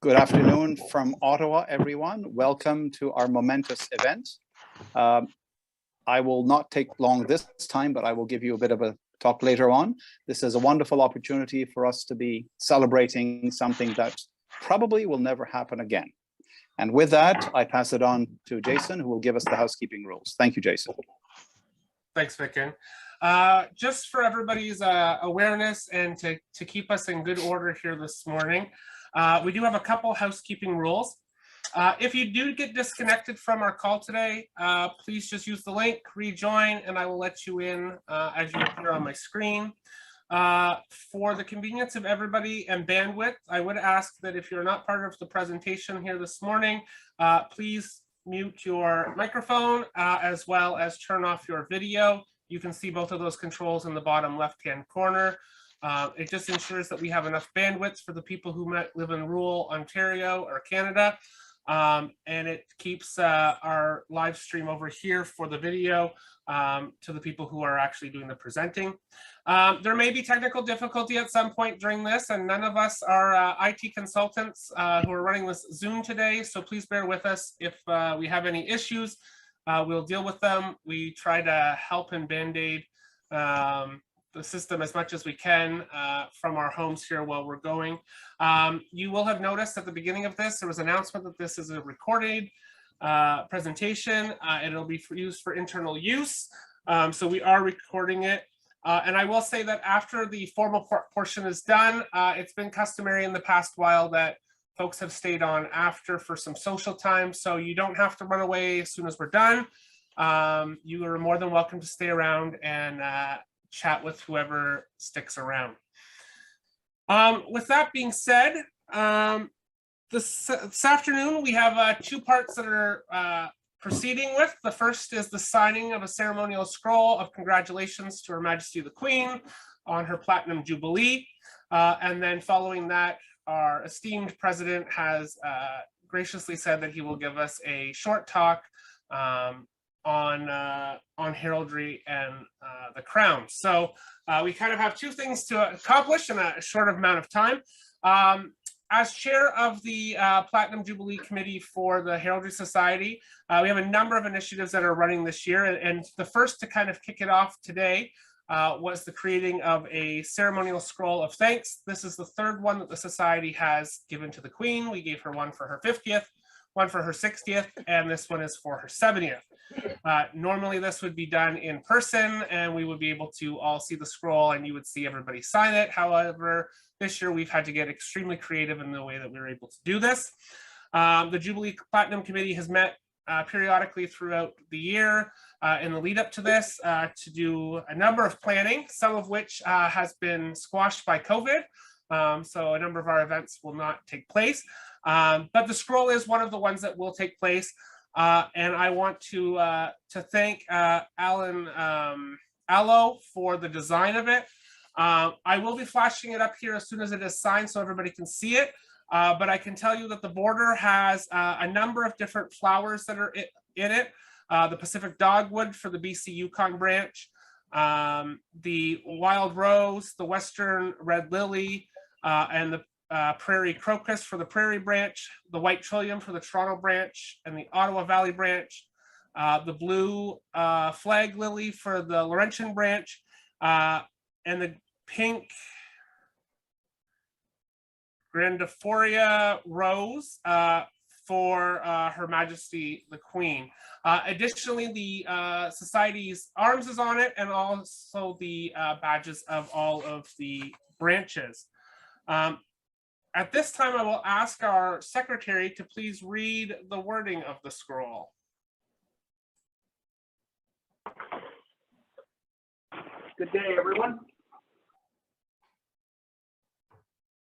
Good afternoon from Ottawa, everyone. Welcome to our momentous event. I will not take long this time, but I will give you a bit of a talk later on. This is a wonderful opportunity for us to be celebrating something that probably will never happen again. And with that, I pass it on to Jason, who will give us the housekeeping rules. Thank you, Jason. Thanks, Vicken. Just for everybody's awareness and to keep us in good order here this morning, we do have a couple housekeeping rules. If you do get disconnected from our call today, please just use the link, rejoin, and I will let you in as you appear on my screen. For the convenience of everybody and bandwidth, I would ask that if you're not part of the presentation here this morning, please mute your microphone as well as turn off your video. You can see both of those controls in the bottom left-hand corner. It just ensures that we have enough bandwidth for the people who might live in rural Ontario or Canada. And it keeps our live stream over here for the video to the people who are actually doing the presenting. There may be technical difficulty at some point during this, and none of us are IT consultants who are running this Zoom today, so please bear with us if we have any issues. We'll deal with them. We try to help and band-aid the system as much as we can from our homes here while we're going. You will have noticed at the beginning of this, there was an announcement that this is a recorded presentation and it'll be used for internal use. So we are recording it. And I will say that after the formal portion is done, it's been customary in the past while that folks have stayed on after for some social time. So you don't have to run away as soon as we're done. You are more than welcome to stay around and chat with whoever sticks around. With that being said, this afternoon we have two parts that are proceeding with. The first is the signing of a ceremonial scroll of congratulations to Her Majesty the Queen on her Platinum Jubilee. And then following that, our esteemed president has graciously said that he will give us a short talk on heraldry and the crown. So we kind of have two things to accomplish in a short amount of time. As chair of the Platinum Jubilee Committee for the Heraldry Society, we have a number of initiatives that are running this year. And the first to kind of kick it off today was the creating of a ceremonial scroll of thanks. This is the third one that the Society has given to the Queen. We gave her one for her 50th, one for her 60th, and this one is for her 70th. Normally this would be done in person and we would be able to all see the scroll and you would see everybody sign it. However, this year we've had to get extremely creative in the way that we were able to do this. The Jubilee Platinum Committee has met periodically throughout the year in the lead up to this to do a number of planning, some of which has been squashed by COVID. So a number of our events will not take place. But the scroll is one of the ones that will take place. And I want to thank Alan Allo for the design of it. I will be flashing it up here as soon as it is signed so everybody can see it. But I can tell you that the border has a number of different flowers that are in it. The Pacific Dogwood for the BC Yukon branch, the Wild Rose, the Western Red Lily, and the Prairie Crocus for the Prairie branch, the White Trillium for the Toronto branch, and the Ottawa Valley branch, the Blue Flag Lily for the Laurentian branch, and the Pink Grandifolia Rose for Her Majesty the Queen. Additionally, the Society's arms is on it and also the badges of all of the branches. At this time, I will ask our secretary to please read the wording of the scroll. Good day, everyone.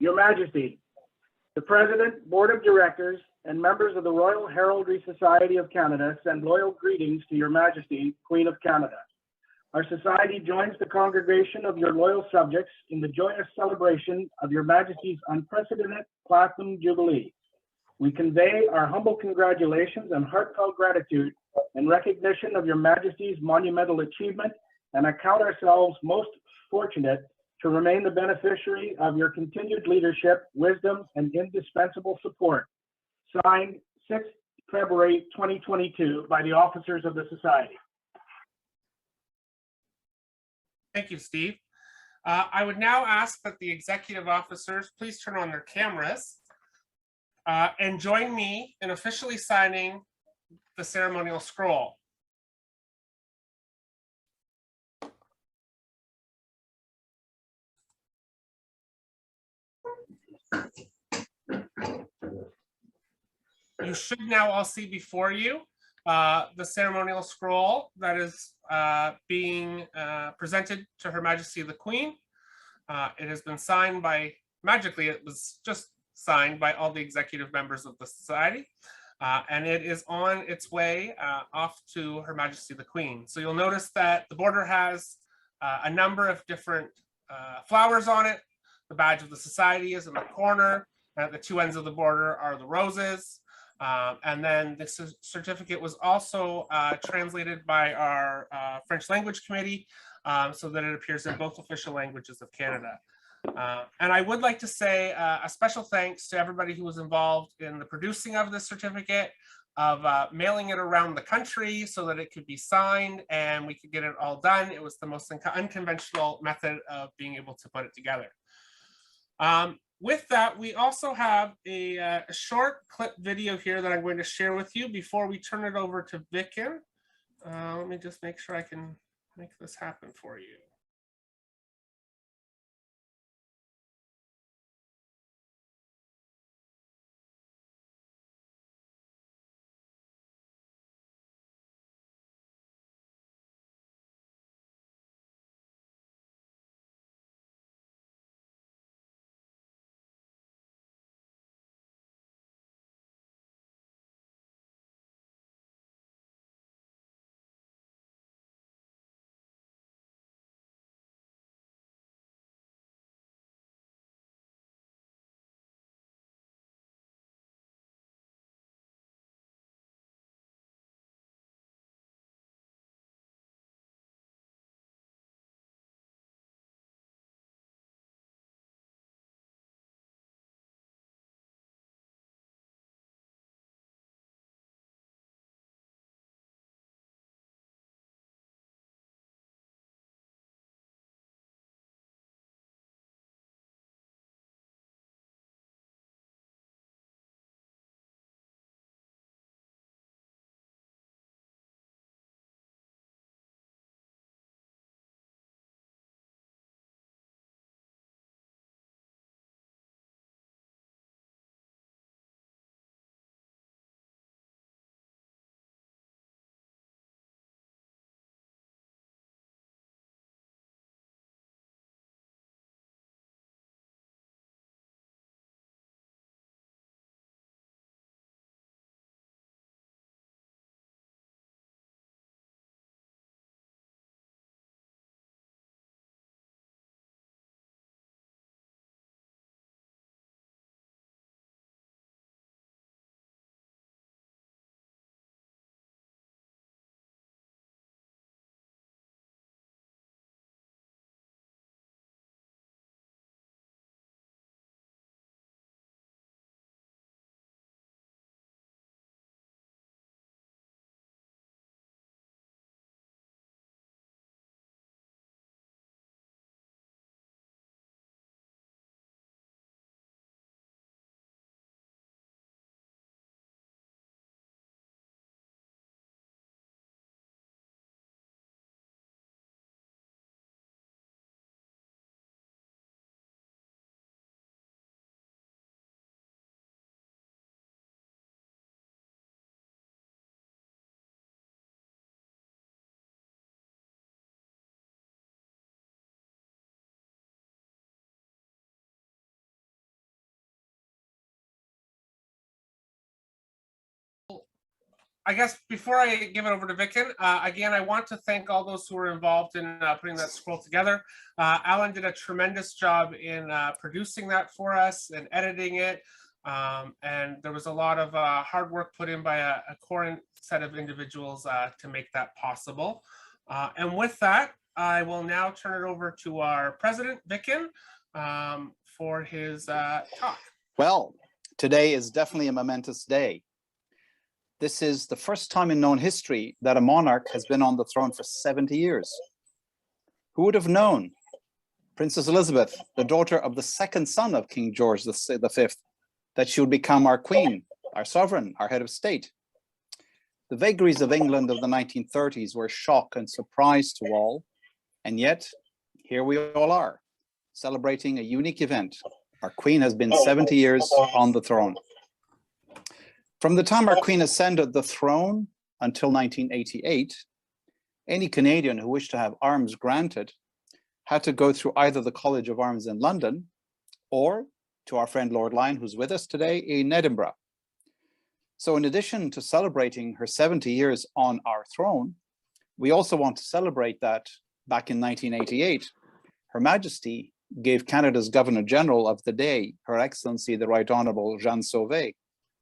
Your Majesty, the President, Board of Directors, and members of the Royal Heraldry Society of Canada send loyal greetings to Your Majesty, Queen of Canada. Our Society joins the congregation of your loyal subjects in the joyous celebration of Your Majesty's unprecedented Platinum Jubilee. We convey our humble congratulations and heartfelt gratitude in recognition of Your Majesty's monumental achievement, and I count ourselves most fortunate to remain the beneficiary of your continued leadership, wisdom, and indispensable support. Signed, 6th February 2022, by the officers of the Society. Thank you, Steve. I would now ask that the executive officers please turn on their cameras and join me in officially signing the ceremonial scroll. You should now all see before you the ceremonial scroll that is being presented to Her Majesty the Queen. It has been signed by, magically, it was just signed by all the executive members of the Society, and it is on its way off to Her Majesty the Queen. So you'll notice that the border has a number of different flowers on it. The badge of the Society is in the corner. At the two ends of the border are the roses. And then this certificate was also translated by our French language committee so that it appears in both official languages of Canada. And I would like to say a special thanks to everybody who was involved in the producing of this certificate, of mailing it around the country so that it could be signed and we could get it all done. It was the most unconventional method of being able to put it together. With that, we also have a short clip video here that I'm going to share with you before we turn it over to Vicken. Let me just make sure I can make this happen for you. I guess before I give it over to Vicken, again, I want to thank all those who were involved in putting that scroll together. Alan did a tremendous job in producing that for us and editing it. And there was a lot of hard work put in by a core set of individuals to make that possible. And with that, I will now turn it over to our president, Vicken, for his talk. Well, today is definitely a momentous day. This is the first time in known history that a monarch has been on the throne for 70 years. Who would have known? Princess Elizabeth, the daughter of the second son of King George V, that she would become our queen, our sovereign, our head of state. The vagaries of England of the 1930s were shock and surprise to all, and yet here we all are, celebrating a unique event. Our queen has been 70 years on the throne. From the time our queen ascended the throne until 1988, any Canadian who wished to have arms granted had to go through either the College of Arms in London or to our friend Lord Lyon, who's with us today, in Edinburgh. So in addition to celebrating her 70 years on our throne, we also want to celebrate that back in 1988, Her Majesty gave Canada's Governor General of the day, Her Excellency the Right Honourable Jeanne Sauvé,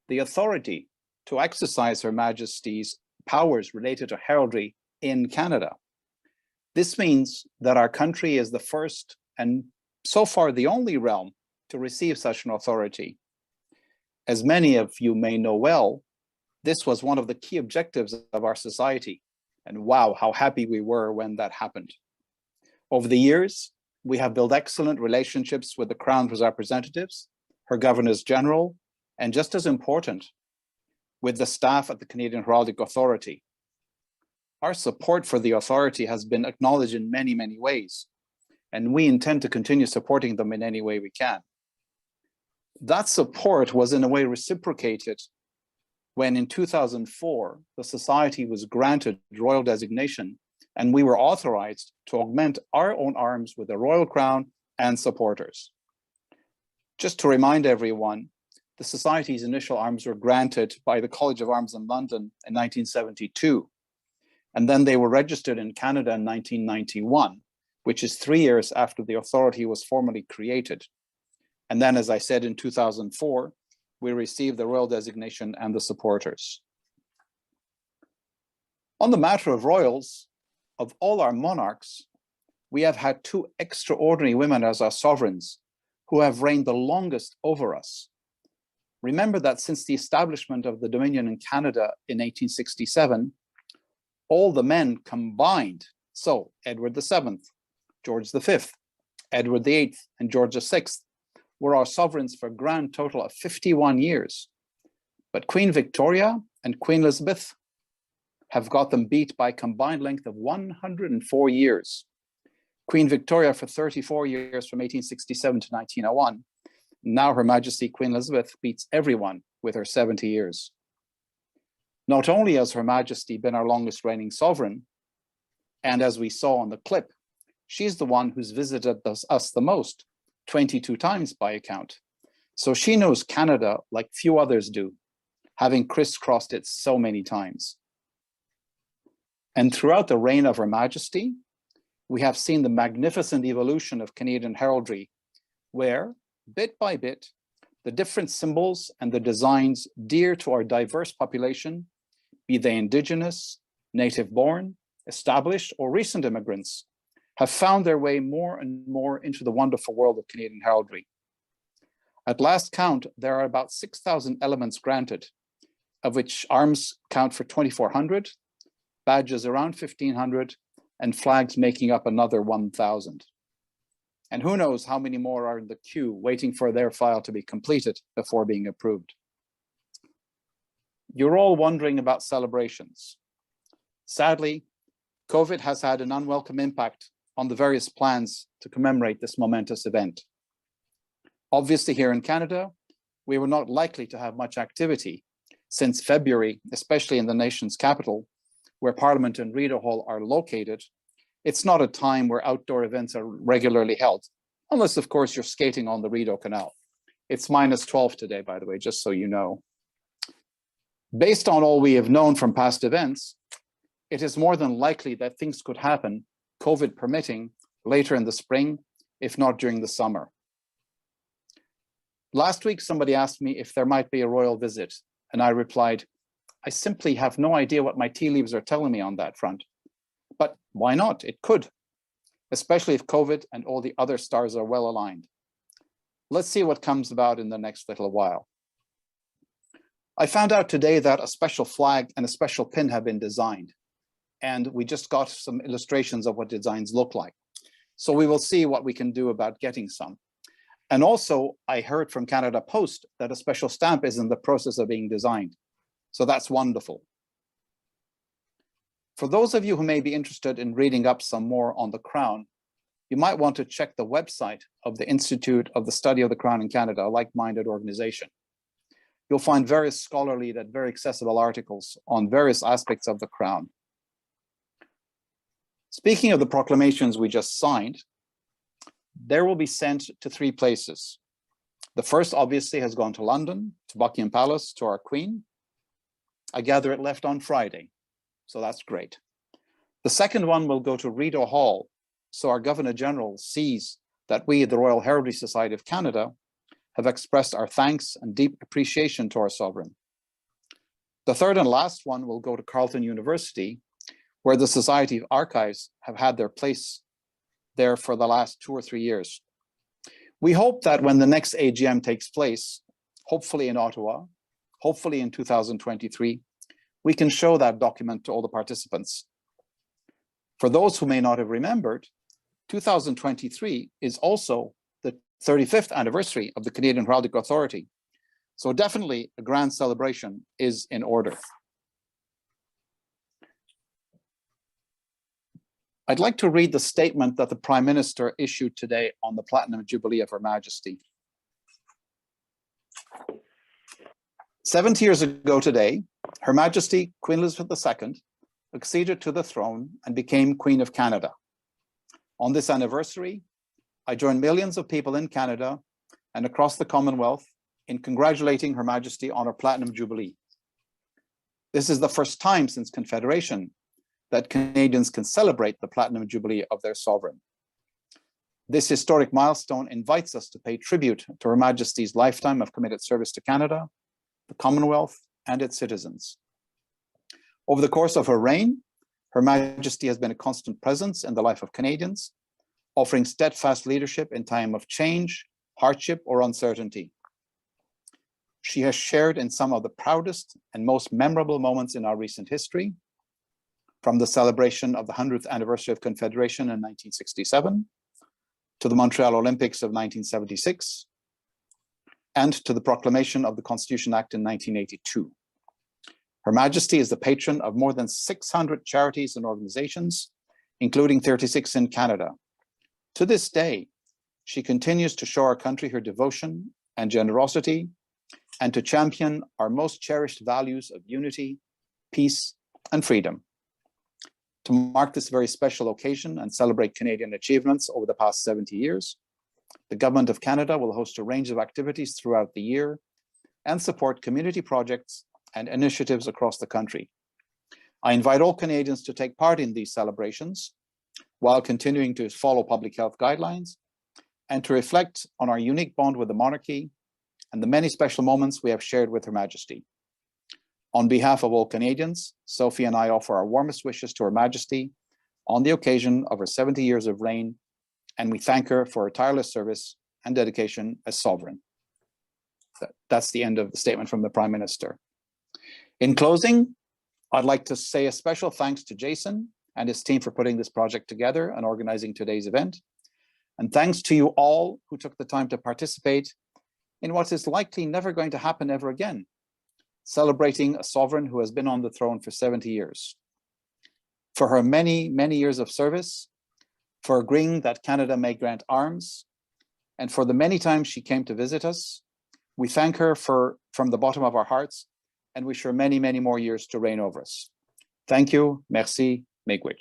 the authority to exercise Her Majesty's powers related to heraldry in Canada. This means that our country is the first and so far the only realm to receive such an authority. As many of you may know well, this was one of the key objectives of our society. And wow, how happy we were when that happened. Over the years, we have built excellent relationships with the Crown's representatives, her Governors General, and just as important, with the staff at the Canadian Heraldic Authority. Our support for the authority has been acknowledged in many, many ways, and we intend to continue supporting them in any way we can. That support was in a way reciprocated when in 2004, the Society was granted royal designation and we were authorized to augment our own arms with a royal crown and supporters. Just to remind everyone, the Society's initial arms were granted by the College of Arms in London in 1972. And then they were registered in Canada in 1991, which is 3 years after the authority was formally created. And then, as I said, in 2004, we received the royal designation and the supporters. On the matter of royals, of all our monarchs, we have had two extraordinary women as our sovereigns who have reigned the longest over us. Remember that since the establishment of the Dominion in Canada in 1867, all the men combined, so Edward VII, George V, Edward VIII, and George VI, were our sovereigns for a grand total of 51 years. But Queen Victoria and Queen Elizabeth have got them beat by a combined length of 104 years. Queen Victoria for 34 years from 1867 to 1901. Now Her Majesty Queen Elizabeth beats everyone with her 70 years. Not only has Her Majesty been our longest reigning sovereign, and as we saw on the clip, she's the one who's visited us the most, 22 times by account. So she knows Canada like few others do, having crisscrossed it so many times. And throughout the reign of Her Majesty, we have seen the magnificent evolution of Canadian heraldry, where, bit by bit, the different symbols and the designs dear to our diverse population, be they Indigenous, native-born, established, or recent immigrants, have found their way more and more into the wonderful world of Canadian heraldry. At last count, there are about 6,000 elements granted, of which arms count for 2,400, badges around 1,500, and flags making up another 1,000. And who knows how many more are in the queue waiting for their file to be completed before being approved. You're all wondering about celebrations. Sadly, COVID has had an unwelcome impact on the various plans to commemorate this momentous event. Obviously, here in Canada, we were not likely to have much activity since February, especially in the nation's capital, where Parliament and Rideau Hall are located. It's not a time where outdoor events are regularly held, unless, of course, you're skating on the Rideau Canal. It's -12 today, by the way, just so you know. Based on all we have known from past events, it is more than likely that things could happen, COVID permitting, later in the spring, if not during the summer. Last week, somebody asked me if there might be a royal visit, and I replied, I simply have no idea what my tea leaves are telling me on that front. But why not? It could. especially if COVID and all the other stars are well aligned. Let's see what comes about in the next little while. I found out today that a special flag and a special pin have been designed, and we just got some illustrations of what designs look like. So we will see what we can do about getting some. And also, I heard from Canada Post that a special stamp is in the process of being designed. So that's wonderful. For those of you who may be interested in reading up some more on the Crown, you might want to check the website of the Institute of the Study of the Crown in Canada, a like-minded organization. You'll find various scholarly and very accessible articles on various aspects of the Crown. Speaking of the proclamations we just signed, there will be sent to 3 places. The first obviously has gone to London, to Buckingham Palace, to our Queen. I gather it left on Friday, so that's great. The second one will go to Rideau Hall, so our Governor General sees that we, the Royal Heraldry Society of Canada, have expressed our thanks and deep appreciation to our sovereign. The third and last one will go to Carleton University, where the Society of Archives have had their place there for the last 2 or 3 years. We hope that when the next AGM takes place, hopefully in Ottawa, hopefully in 2023, we can show that document to all the participants. For those who may not have remembered, 2023 is also the 35th anniversary of the Canadian Heraldic Authority. So definitely a grand celebration is in order. I'd like to read the statement that the Prime Minister issued today on the Platinum Jubilee of Her Majesty. 70 years ago today, Her Majesty Queen Elizabeth II acceded to the throne and became Queen of Canada. On this anniversary, I join millions of people in Canada and across the Commonwealth in congratulating Her Majesty on her Platinum Jubilee. This is the first time since Confederation that Canadians can celebrate the Platinum Jubilee of their sovereign. This historic milestone invites us to pay tribute to Her Majesty's lifetime of committed service to Canada, the Commonwealth, and its citizens. Over the course of her reign, Her Majesty has been a constant presence in the life of Canadians, offering steadfast leadership in time of change, hardship, or uncertainty. She has shared in some of the proudest and most memorable moments in our recent history, from the celebration of the 100th anniversary of Confederation in 1967, to the Montreal Olympics of 1976, and to the proclamation of the Constitution Act in 1982. Her Majesty is the patron of more than 600 charities and organizations, including 36 in Canada. To this day, she continues to show our country her devotion and generosity, and to champion our most cherished values of unity, peace, and freedom. To mark this very special occasion and celebrate Canadian achievements over the past 70 years, the Government of Canada will host a range of activities throughout the year and support community projects and initiatives across the country. I invite all Canadians to take part in these celebrations while continuing to follow public health guidelines and to reflect on our unique bond with the monarchy and the many special moments we have shared with Her Majesty. On behalf of all Canadians, Sophie and I offer our warmest wishes to Her Majesty on the occasion of her 70 years of reign, and we thank her for her tireless service and dedication as sovereign. That's the end of the statement from the Prime Minister. In closing, I'd like to say a special thanks to Jason and his team for putting this project together and organizing today's event. And thanks to you all who took the time to participate in what is likely never going to happen ever again, celebrating a sovereign who has been on the throne for 70 years. For her many, many years of service, for agreeing that Canada may grant arms, and for the many times she came to visit us, we thank her from the bottom of our hearts and wish her many, many more years to reign over us. Thank you, merci, miigwech.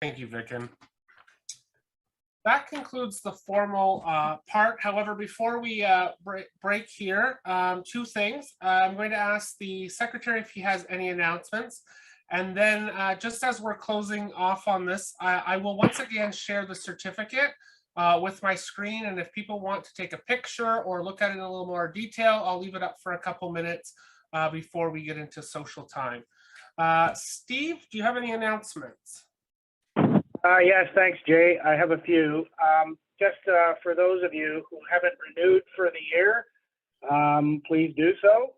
Thank you, Vicken. That concludes the formal part. However, before we break here, 2 things. I'm going to ask the Secretary if he has any announcements. And then just as we're closing off on this, I will once again share the certificate with my screen. And if people want to take a picture or look at it in a little more detail, I'll leave it up for a couple minutes before we get into social time. Steve, do you have any announcements? Yes, thanks, Jay. I have a few. Just for those of you who haven't renewed for the year, please do so.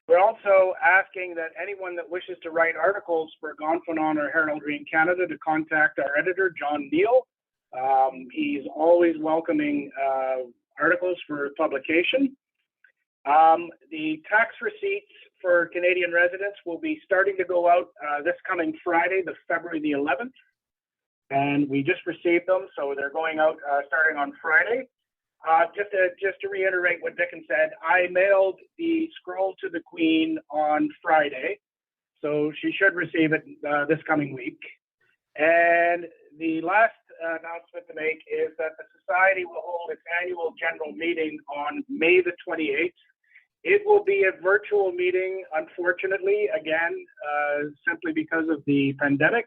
We're also asking that anyone that wishes to write articles for Gonfalon or Heraldry in Canada to contact our editor, John Neal. He's always welcoming articles for publication. The tax receipts for Canadian residents will be starting to go out this coming Friday, February the 11th. And we just received them, so they're going out starting on Friday. Just to reiterate what Vicken said, I mailed the scroll to the Queen on Friday, so she should receive it this coming week. And the last announcement to make is that the Society will hold its annual general meeting on May the 28th. It will be a virtual meeting, unfortunately, again, simply because of the pandemic.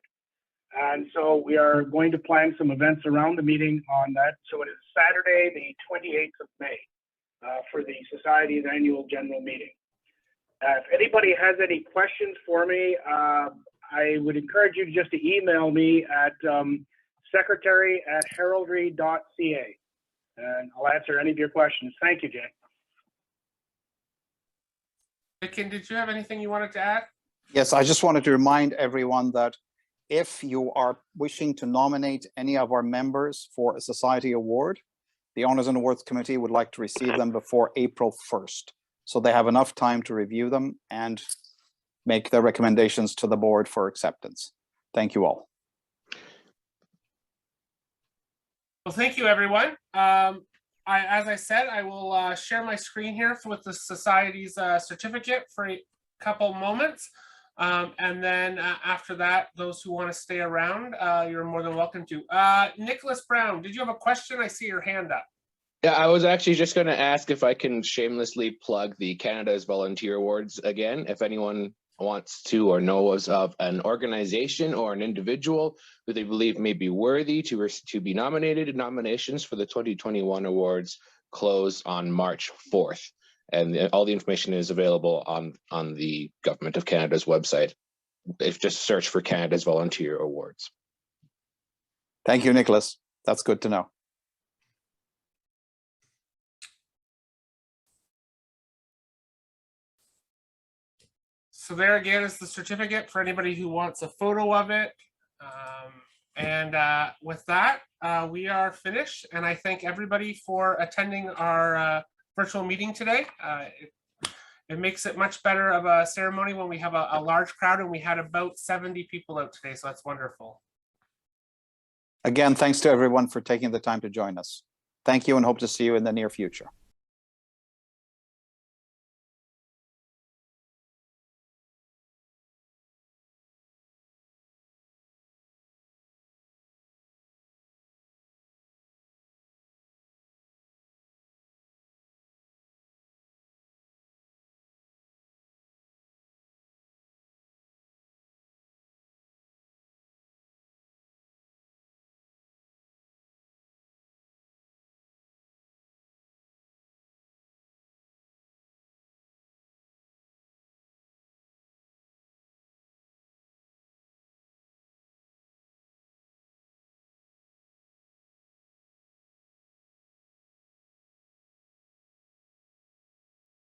And so we are going to plan some events around the meeting on that. So it is Saturday, the 28th of May, for the Society's annual general meeting. If anybody has any questions for me, I would encourage you just to email me at secretary@heraldry.ca, and I'll answer any of your questions. Thank you, Jay. Vicken, did you have anything you wanted to add? Yes, I just wanted to remind everyone that if you are wishing to nominate any of our members for a society award, the Honors and Awards Committee would like to receive them before April 1st. So they have enough time to review them and make their recommendations to the board for acceptance. Thank you all. Well, thank you, everyone. As I said, I will share my screen here with the Society's certificate for a couple moments. And then after that, those who want to stay around, you're more than welcome to. Nicholas Brown, did you have a question? I see your hand up. Yeah, I was actually just going to ask if I can shamelessly plug the Canada's Volunteer Awards again. If anyone wants to or knows of an organization or an individual who they believe may be worthy to be nominated, nominations for the 2021 awards close on March 4th. And all the information is available on the Government of Canada's website. If just search for Canada's Volunteer Awards. Thank you, Nicholas. That's good to know. So there again is the certificate for anybody who wants a photo of it. With that, we are finished. And I thank everybody for attending our virtual meeting today. It makes it much better of a ceremony when we have a large crowd, and we had about 70 people out today, so that's wonderful. Again, thanks to everyone for taking the time to join us. Thank you and hope to see you in the near future.